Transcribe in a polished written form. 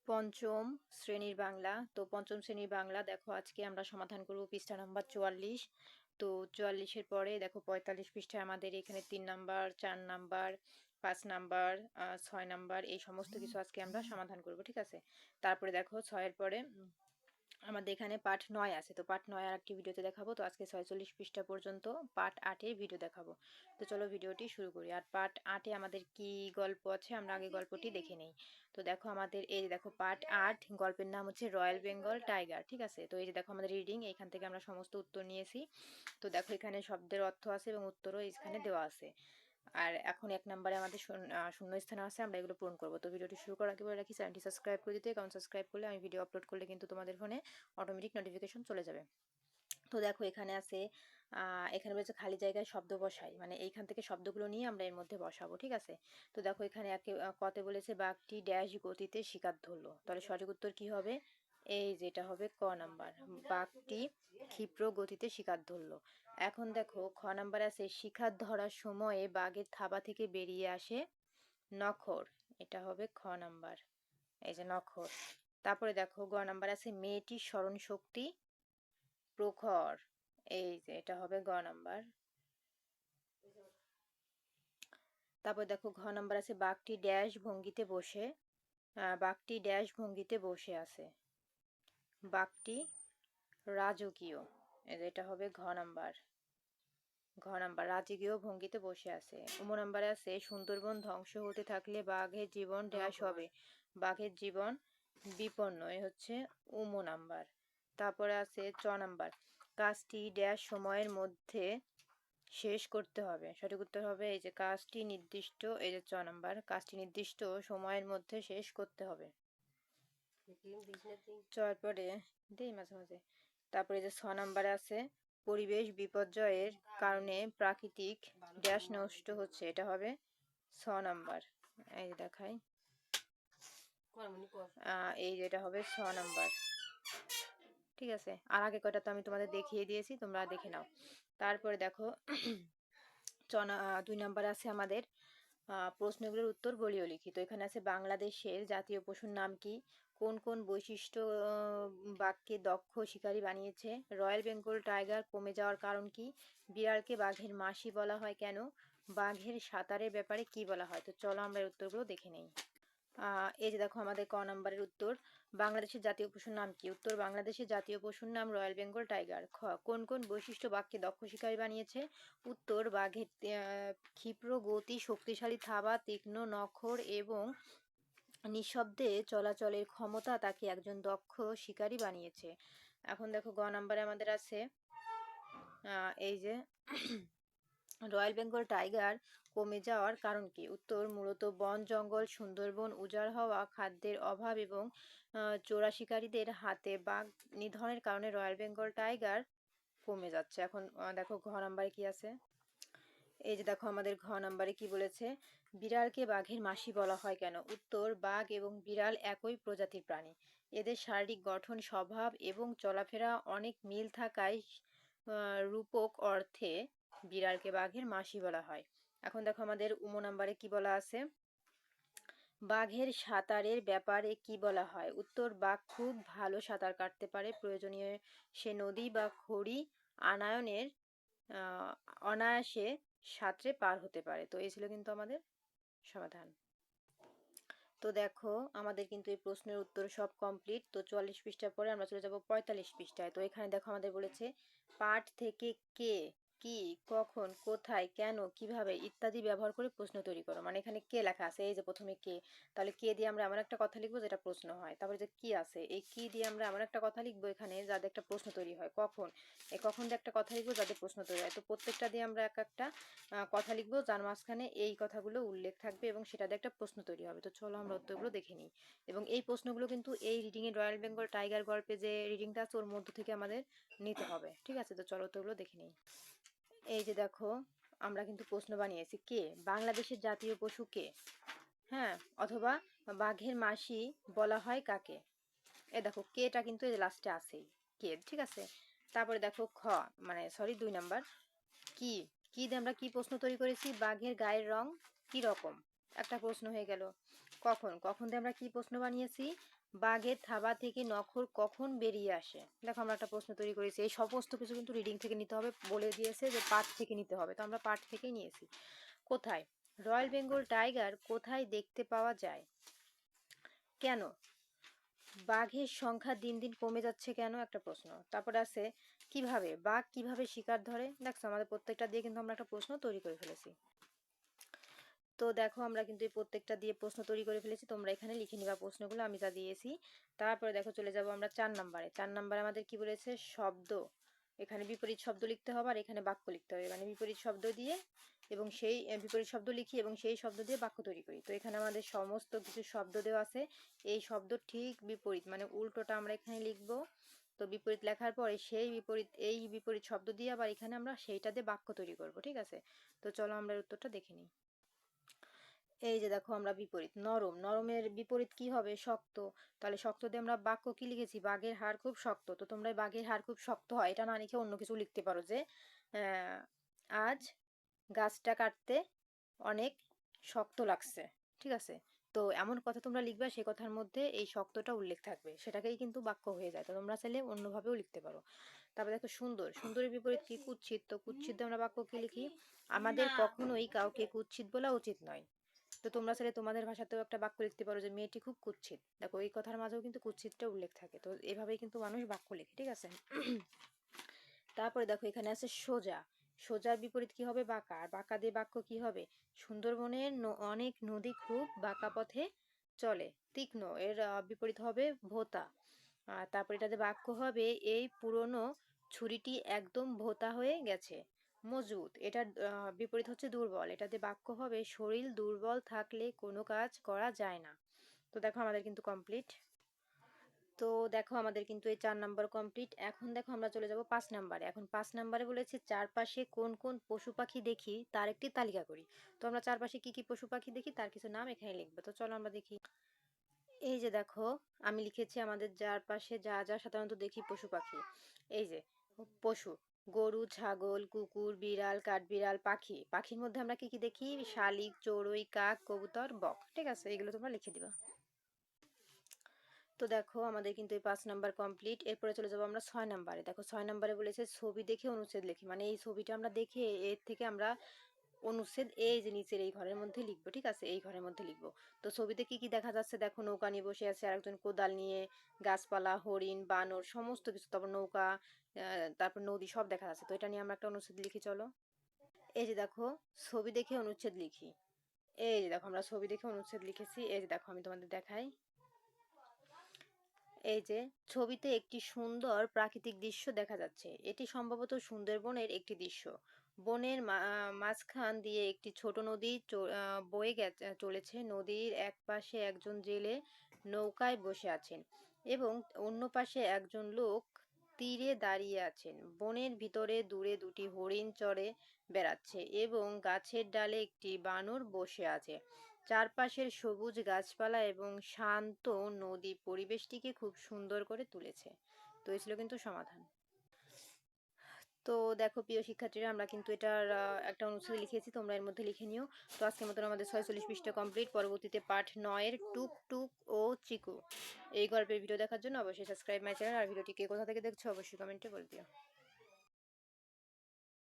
পঞ্চম শ্রেণীর বাংলা। তো পঞ্চম শ্রেণীর বাংলা দেখো আজকে আমরা সমাধান করব পৃষ্ঠা নাম্বার 44। তো 44-এর পরে দেখো 45 পৃষ্ঠায় আমাদের এখানে 3 নাম্বার, 4 নাম্বার, 5 নাম্বার, 6 নাম্বার এই সমস্ত কিছু আজকে আমরা সমাধান করব, ঠিক আছে। তারপরে দেখো 6-এর পরে আমাদের এখানে পাঠ 9 আছে। তো পাঠ 9 আর একটি ভিডিওতে দেখাবো। তো আজকে 46 পৃষ্ঠা পর্যন্ত পাঠ 8-এর ভিডিও দেখাবো। তো চলো ভিডিওটি শুরু করি। আর পাঠ 8-এ আমাদের কি গল্প আছে আমরা আগে গল্পটি দেখে নেই। তো দেখো আমাদের এই যে দেখো পার্ট 8 গল্পের নাম হচ্ছে রয়্যাল বেঙ্গল টাইগার, ঠিক আছে। তো এই যে দেখো আমাদের রিডিং, এইখান থেকে আমরা সমস্ত উত্তর নিয়েছি। তো দেখো এখানে শব্দের অর্থ আছে এবং উত্তরও এখানে দেওয়া আছে। আর এখন 1 নম্বরে আমাদের শূন্যস্থান আছে, আমরা এগুলো পূরণ করব। তো ভিডিওটি শুরু করার আগে বলে রাখি চ্যানেলটি সাবস্ক্রাইব করে দিতে, কারণ সাবস্ক্রাইব করলে আমি ভিডিও আপলোড করলে কিন্তু তোমাদের ফোনে অটোমেটিক নোটিফিকেশন চলে যাবে। তো দেখো এখানে আছে এখানে বলেছে খালি জায়গায় শব্দ বসাই, মানে এইখান থেকে শব্দগুলো নিয়ে আমরা এর মধ্যে বসাবো, ঠিক আছে। তো দেখো এখানে কতে বলেছে বাঘটি ড্যাশ গতিতে শিকার ধরলো, তাহলে সঠিক উত্তর কি হবে? এই যেটা হবে ক নাম্বার, বাঘটি ক্ষিপ্র গতিতে শিকার ধরলো। এখন দেখো খ নাম্বার আছে শিকার ধরার সময়ে বাঘের থাবা থেকে বেরিয়ে আসে নখর, এটা হবে খ নাম্বার, এই যে নখর। তারপরে দেখো গ নাম্বার আছে মেয়েটির স্মরণ শক্তি প্রখর, এই যে এটা হবে গ নাম্বার। তারপর দেখো ঘ নাম্বার আছে বাঘটি ড্যাশ ভঙ্গিতে বসে, বাঘটি ড্যাশ ভঙ্গিতে বসে আছে, বাঘটি রাজকীয়, এটা হবে ঘ নাম্বার। ঘ নাম্বার রাজকীয় ভঙ্গিতে বসে আছে। উম নাম্বারে আছে সুন্দরবন ধ্বংস হতে থাকলে বাঘের জীবন ড্যাশ হবে, বাঘের জীবন বিপন্ন, এ হচ্ছে উম নাম্বার। তারপরে আছে চ নাম্বার কাজটি ড্যাশ সময়ের মধ্যে শেষ করতে হবে, সঠিক উত্তর হবে এই যে কাজটি নির্দিষ্ট, এই যে চ নাম্বার কাজটি নির্দিষ্ট সময়ের মধ্যে শেষ করতে হবে। তারপরে দেই মাঝে মাঝে। তারপরে যে ছ নাম্বারে আছে পরিবেশ বিপর্যয়ের কারণে প্রাকৃতিক ড্যাশ নষ্ট হচ্ছে, এটা হবে ছ নাম্বার, এই দেখাই এই যেটা হবে ছ নাম্বার, ঠিক আছে। আর আগে কয়টা তো আমি তোমাদের দেখিয়ে দিয়েছি, তোমরা দেখে নাও। তারপরে দেখো 2 নাম্বার আছে আমাদের প্রশ্নগুলোর উত্তর বলিও লিখিত। এখানে আছে বাংলাদেশের জাতীয় পশুর নাম কি, কোন কোন বৈশিষ্ট্য বাঘকে দক্ষ শিকারী বানিয়েছে, রয়্যাল বেঙ্গল টাইগার কমে যাওয়ার কারণ কি, বিড়ালকে বাঘের মাসি বলা হয় কেন, বাঘের সাঁতারের ব্যাপারে কি বলা হয়। তো চলো আমরা এর উত্তরগুলো দেখে নেই। এই যে দেখো আমাদের ক নাম্বারের উত্তর বাংলাদেশের জাতীয় পশুর নাম কি, উত্তর বাংলাদেশের জাতীয় পশুর নাম রয়্যাল বেঙ্গল টাইগার। খ কোন কোন বৈশিষ্ট্য বাঘকে দক্ষ শিকারী বানিয়েছে, উত্তর বাঘের ক্ষিপ্র গতি, শক্তিশালী থাবা, তীক্ষ্ণ নখর এবং নিঃশব্দে চলাচলের ক্ষমতা তাকে একজন দক্ষ শিকারী বানিয়েছে। এখন দেখো গ নাম্বারে আমাদের আছে এই যে রয়্যাল বেঙ্গল টাইগার কমে যাওয়ার কারণ কি, উত্তর মূলত বন জঙ্গল, সুন্দরবন উজাড় হওয়া, খাদ্যের অভাব এবং চোরা শিকারীদের হাতে বাঘ নিধনের কারণে রয়্যাল বেঙ্গল টাইগার কমে যাচ্ছে। এখন দেখো ঘ নাম্বারে কি আছে, এই যে দেখো আমাদের ঘ নাম্বারে কি বলেছে বিড়ালকে বাঘের মাসি বলা হয় কেন, উত্তর বাঘ এবং বিড়াল একই প্রজাতির প্রাণী, এদের শারীরিক গঠন, স্বভাব এবং চলাফেরা অনেক মিল থাকায় রূপক অর্থে বিড়ালকে বাঘের মাসি বলা হয়। এখন দেখো আমাদের উম নাম্বারে কি বলা আছে, বাঘের সাঁতারের ব্যাপারে কি বলা হয়, উত্তর বাঘ খুব ভালো সাঁতার কাটতে পারে, প্রয়োজনীয় সে নদী বা খড়ি আনায়নের অনায়াসে সাঁতরে পার হতে পারে। তো এই ছিল কিন্তু আমাদের সমাধান। তো দেখো আমাদের কিন্তু এই প্রশ্নের উত্তর সব কমপ্লিট। তো 44 পৃষ্ঠার পরে আমরা চলে যাব 45 পৃষ্ঠায়। তো এখানে দেখো আমাদের বলেছে পাঠ থেকে কে, কি, কখন, কোথায়, কেন, কিভাবে ইত্যাদি ব্যবহার করে প্রশ্ন তৈরি করো। মানে এখানে কে লেখা আছে, এই যে প্রথমে কে, তাহলে কে দিয়ে আমরা এমন একটা কথা লিখবো যেটা প্রশ্ন হয়। তারপরে যে কি আছে, এই কি দিয়ে আমরা এমন একটা কথা লিখবো এখানে যাতে একটা প্রশ্ন তৈরি হয়। কখন, এই কখন দিয়ে একটা কথা লিখবো যাতে প্রশ্ন তৈরি হয়। তো প্রত্যেকটা দিয়ে আমরা এক একটা কথা লিখবো যার মাঝখানে এই কথাগুলো উল্লেখ থাকবে এবং সেটা দিয়ে একটা প্রশ্ন তৈরি হবে। তো চলো আমরা উত্তরগুলো দেখে নিই। এবং এই প্রশ্নগুলো কিন্তু এই reading a royal Bengal tiger গল্পে যে রিডিংটা আছে ওর মধ্য থেকে আমাদের নিতে হবে, ঠিক আছে। তো চলো উত্তরগুলো দেখে নিই। এই যে দেখো আমরা কিন্তু প্রশ্ন বানিয়েছি কে, বাংলাদেশের জাতীয় পশু কে, হ্যাঁ, অথবা বাঘের মাসি বলা হয় কাকে। এ দেখো কেটা কিন্তু এই লাস্টে আছেই, কে, ঠিক আছে। তারপরে দেখো খ, মানে সরি 2 নাম্বার কি, কি দিয়ে আমরা কি প্রশ্ন তৈরি করেছি, বাঘের গায়ের রং কি রকম, একটা প্রশ্ন হয়ে গেল। কখন, কখন দিয়ে আমরা কি প্রশ্ন বানিয়েছি? বাঘের থাবা থেকে নখর কখন বেরিয়ে আসে? দেখো আমরা একটা প্রশ্ন তৈরি করেছি। এই সমস্ত কিছু কিন্তু রিডিং থেকে নিতে হবে, বলে দিয়েছে যে পাঠ থেকে নিতে হবে, তো আমরা পাঠ থেকেই নিয়েছি। কোথায় রয়্যাল বেঙ্গল টাইগার কোথায় দেখতে পাওয়া যায়? কেন বাঘের সংখ্যা দিন দিন কমে যাচ্ছে কেন, একটা প্রশ্ন। তারপরে আছে কিভাবে বাঘ কিভাবে শিকার ধরে। দেখছো আমাদের প্রত্যেকটা দিয়ে কিন্তু আমরা একটা প্রশ্ন তৈরি করে ফেলেছি। তো দেখো আমরা কিন্তু এই প্রত্যেকটা দিয়ে প্রশ্ন তৈরি করে ফেলেছি, তোমরা এখানে লিখে নিবা প্রশ্নগুলো আমি যা দিয়েছি। তারপরে দেখো চলে যাব আমরা 4 নম্বরে। 4 নম্বরে আমাদের কি বলেছে? শব্দ। এখানে বিপরীত শব্দ লিখতে হবে আর এখানে বাক্য লিখতে হবে, মানে বিপরীত শব্দ দিয়ে এবং সেই বিপরীত শব্দ লিখি এবং সেই শব্দ দিয়ে বাক্য তৈরি করি। তো এখানে আমাদের সমস্ত কিছু শব্দ দেওয়া আছে, এই শব্দ ঠিক বিপরীত মানে উল্টোটা আমরা এখানে লিখব। তো বিপরীত লেখার পরে সেই বিপরীত এই বিপরীত শব্দ দিয়ে আবার এখানে আমরা সেইটা দিয়ে বাক্য তৈরি করব, ঠিক আছে? তো চলো আমরা উত্তরটা দেখে নিই। এই যে দেখো আমরা বিপরীত নরম, নরমের বিপরীত কি হবে? শক্ত। তাহলে শক্ত দিয়ে আমরা বাক্য কি লিখেছি? বাঘের হাড় খুব শক্ত। তো তোমরা বাঘের হাড় খুব শক্ত হয় এটা না লিখে অন্য কিছু লিখতে পারো, যে আজ গাছটা কাটতে অনেক শক্ত লাগছে, ঠিক আছে? তো এমন কথা তোমরা লিখবে সেই কথার মধ্যে এই শক্তটা উল্লেখ থাকবে, সেটাকেই কিন্তু বাক্য হয়ে যায়। তো তোমরা চাইলে অন্যভাবেও লিখতে পারো। তারপরে দেখো সুন্দর, সুন্দরের বিপরীত কি? কুৎসিত। তো কুৎসিত দিয়ে আমরা বাক্য কি লিখি? আমাদের কখনোই কাউকে কুৎসিত বলা উচিত নয়। তো তোমরা চাইলে তোমাদের ভাষাতেও একটা বাক্য লিখতে পারো যে মেয়েটি খুব কুৎসিত। দেখো এই কথার মাঝেও কিন্তু কুৎসিতটা উল্লেখ থাকে। তো এভাবেই কিন্তু মানুষ বাক্য লেখে, ঠিক আছে? তারপরে দেখো এখানে আছে সোজা। সোজার বিপরীত কি হবে? বাঁকা। আর বাঁকা দিয়ে বাক্য কি হবে? সুন্দরবনের অনেক নদী খুব বাঁকা পথে চলে। তীক্ষ্ণ এর বিপরীত হবে ভোঁতা। আর তারপর এটাতে বাক্য হবে এই পুরনো ছুরিটি একদম ভোঁতা হয়ে গেছে। মজবুত এটার বিপরীত হচ্ছে দুর্বল। এটাতে বাক্য হবে শরীর দুর্বল থাকলে কোনো কাজ করা যায় না। তো দেখো আমাদের কিন্তু কমপ্লিট। তো দেখো আমাদের কিন্তু এই 4 নাম্বার কমপ্লিট। এখন দেখো আমরা চলে যাব 5 নাম্বারে। এখন 5 নাম্বারে বলেছে চারপাশে কোন কোন পশু পাখি দেখি তার একটি তালিকা করি। তো আমরা চারপাশে কি কি পশু পাখি দেখি তার কিছু নাম এখানে লিখবো। তো চলো আমরা দেখি। এই যে দেখো আমি লিখেছি আমাদের চারপাশে যা যা সাধারণত দেখি পশু পাখি। এই যে পশু, গরু, ছাগল, কুকুর, বিড়াল, কাঠবিড়াল। পাখি, পাখির মধ্যে আমরা কি কি দেখি? শালিক, চড়ুই, কাক, কবুতর, বক, ঠিক আছে? এগুলো তোমরা লিখে দিবা। তো দেখো আমাদের কিন্তু এই 5 নাম্বার কমপ্লিট। এরপরে চলে যাবো আমরা 6 নাম্বারে। দেখো 6 নাম্বারে বলেছে ছবি দেখে অনুচ্ছেদ লিখি, মানে এই ছবিটা আমরা দেখে এর থেকে আমরা অনুচ্ছেদ এই যে নিচের এই ঘরের মধ্যে লিখবো, ঠিক আছে? এই ঘরের মধ্যে লিখবো। তো ছবিতে কি কি দেখা যাচ্ছে? দেখো নৌকা নিয়ে বসে আছে আরেকজন, কোদাল নিয়ে, গাছপালা, হরিণ, বানর, সমস্ত কিছু, তারপর নৌকা, তারপর নদী, সব দেখা যাচ্ছে। তো এটা নিয়ে আমরা একটা অনুচ্ছেদ লিখি চলো। এই যে দেখো ছবি দেখে অনুচ্ছেদ লিখি। এই যে দেখো আমরা ছবি দেখে অনুচ্ছেদ লিখেছি। এই যে দেখো আমি তোমাদের দেখাই। এই যে ছবিতে একটি সুন্দর প্রাকৃতিক দৃশ্য দেখা যাচ্ছে, এটি সম্ভবত সুন্দরবনের একটি দৃশ্য। বনের মাঝখান দিয়ে একটি ছোট নদী বয়ে চলেছে। নদীর এক পাশে একজন জেলে নৌকায় বসে আছেন এবং অন্য পাশে একজন লোক তীরে দাঁড়িয়ে আছেন। বনের ভিতরে দূরে দুটি হরিণ চড়ে বেড়াচ্ছে এবং গাছের ডালে একটি বানর বসে আছে। চারপাশের সবুজ গাছপালা এবং শান্ত নদী পরিবেশটিকে খুব সুন্দর করে তুলেছে। তো এই ছিল কিন্তু সমাধান। তো দেখো প্রিয় শিক্ষার্থীরা আমরা কিন্তু এটার একটা অনুচ্ছেদ লিখেছি, তোমরা এর মধ্যে লিখে নিও। তো আজকের মতন আমাদের 46 পৃষ্ঠা কমপ্লিট। পরবর্তীতে পার্ট 9 এর টুক টুক ও চিকু এই গল্পের ভিডিও দেখার জন্য অবশ্যই সাবস্ক্রাইব মাই চ্যানেল। আর ভিডিওটি কে কোথা থেকে দেখছো অবশ্যই কমেন্টে বলে দিও।